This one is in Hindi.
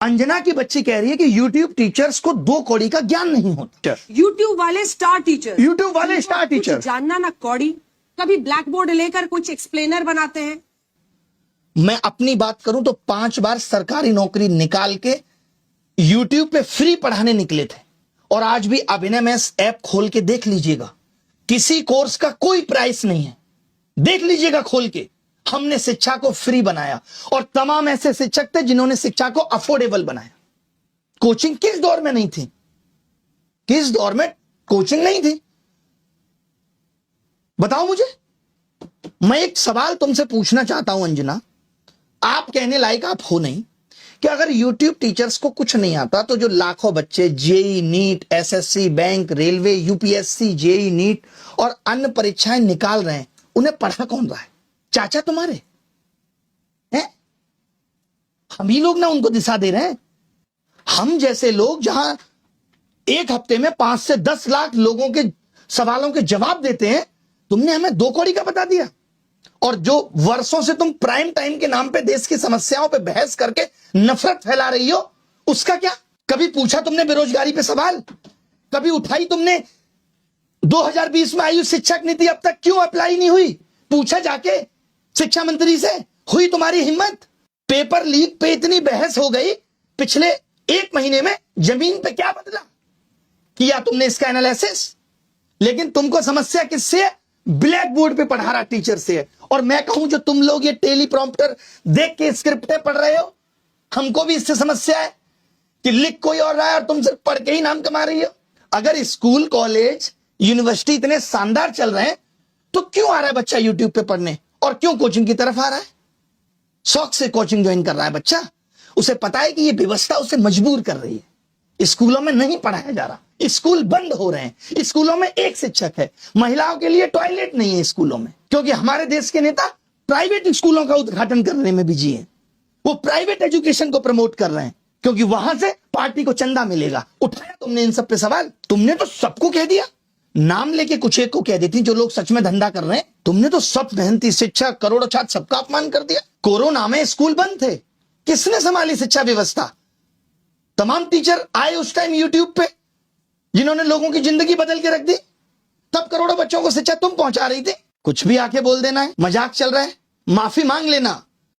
अंजना की बच्ची कह रही है कि YouTube टीचर्स को 2 कौड़ी का ज्ञान नहीं होता। YouTube वाले स्टार टीचर, YouTube वाले स्टार टीचर जानना ना कौड़ी, कभी ब्लैक बोर्ड लेकर कुछ एक्सप्लेनर बनाते हैं। मैं अपनी बात करूं तो 5 बार सरकारी नौकरी निकाल के YouTube पे फ्री पढ़ाने निकले थे। और आज भी अभिनय मैथ्स ऐप खोल के देख लीजिएगा, किसी कोर्स का कोई प्राइस नहीं है। देख लीजिएगा खोल के, हमने शिक्षा को फ्री बनाया और तमाम ऐसे शिक्षक थे जिन्होंने शिक्षा को अफोर्डेबल बनाया। कोचिंग किस दौर में नहीं थी? किस दौर में कोचिंग नहीं थी? बताओ मुझे। मैं एक सवाल तुमसे पूछना चाहता हूं अंजना, आप कहने लायक आप हो नहीं कि अगर YouTube टीचर्स को कुछ नहीं आता तो जो लाखों बच्चे JEE NEET, SSC, bank, railway, UPSC, JEE NEET और अन्य परीक्षाएं निकाल रहे हैं, उन्हें पढ़ा कौन रहा है? चाचा तुम्हारे हैं? हम ही लोग ना उनको दिशा दे रहे हैं। हम जैसे लोग जहां एक हफ्ते में 5 से 10 लाख लोगों के सवालों के जवाब देते हैं, तुमने हमें 2 कौड़ी का बता दिया। और जो वर्षों से तुम प्राइम टाइम के नाम पे देश की समस्याओं पे बहस करके नफरत फैला रही हो, उसका क्या? कभी पूछा तुमने बेरोजगारी पे सवाल? कभी उठाई तुमने 2020 में आई शिक्षक नीति अब तक क्यों अप्लाई नहीं हुई? पूछा जाके शिक्षा मंत्री से? हुई तुम्हारी हिम्मत? पेपर लीक पे इतनी बहस हो गई, पिछले 1 महीने में जमीन पे क्या बदला? किया तुमने इसका एनालिसिस? लेकिन तुमको समस्या किससे है? ब्लैक बोर्ड पे पढ़ा रहा टीचर से है। और मैं कहूं जो तुम लोग ये टेलीप्रॉम्प्टर देख के स्क्रिप्टें पढ़ रहे हो, हमको भी इससे समस्या है कि लिख कोई और रहा है और तुम सिर्फ पढ़ के ही नाम कमा रही हो। अगर स्कूल, कॉलेज, यूनिवर्सिटी इतने शानदार चल रहे हैं तो क्यों आ रहा है बच्चा यूट्यूब पे पढ़ने? और क्यों कोचिंग की तरफ आ रहा है? शौक से कोचिंग ज्वाइन कर रहा है बच्चा। उसे पता है कि ये व्यवस्था उसे मजबूर कर रही है। स्कूलों में नहीं पढ़ाया जा रहा, स्कूल बंद हो रहे हैं, स्कूलों में एक शिक्षक है, महिलाओं के लिए टॉयलेट नहीं है स्कूलों में, क्योंकि हमारे देश के नेता प्राइवेट स्कूलों का उद्घाटन करने में बिजी है। वो प्राइवेट एजुकेशन को प्रमोट कर रहे हैं क्योंकि वहां से पार्टी को चंदा मिलेगा। उठाया तुमने इन सब पे सवाल? तुमने तो सबको कह दिया, नाम लेके कुछ एक को कह देती जो लोग सच में धंधा कर रहे हैं। तुमने तो सब मेहनती शिक्षक, करोड़ों छात्र, सबका अपमान कर दिया। कोरोना में स्कूल बंद थे, किसने संभाली शिक्षा व्यवस्था? तमाम टीचर आए उस टाइम यूट्यूब पे जिन्होंने लोगों की जिंदगी बदल के रख दी। तब करोड़ों बच्चों को शिक्षा तुम पहुंचा रही थी। कुछ भी आके बोल देना है, मजाक चल रहा है, माफी मांग लेना।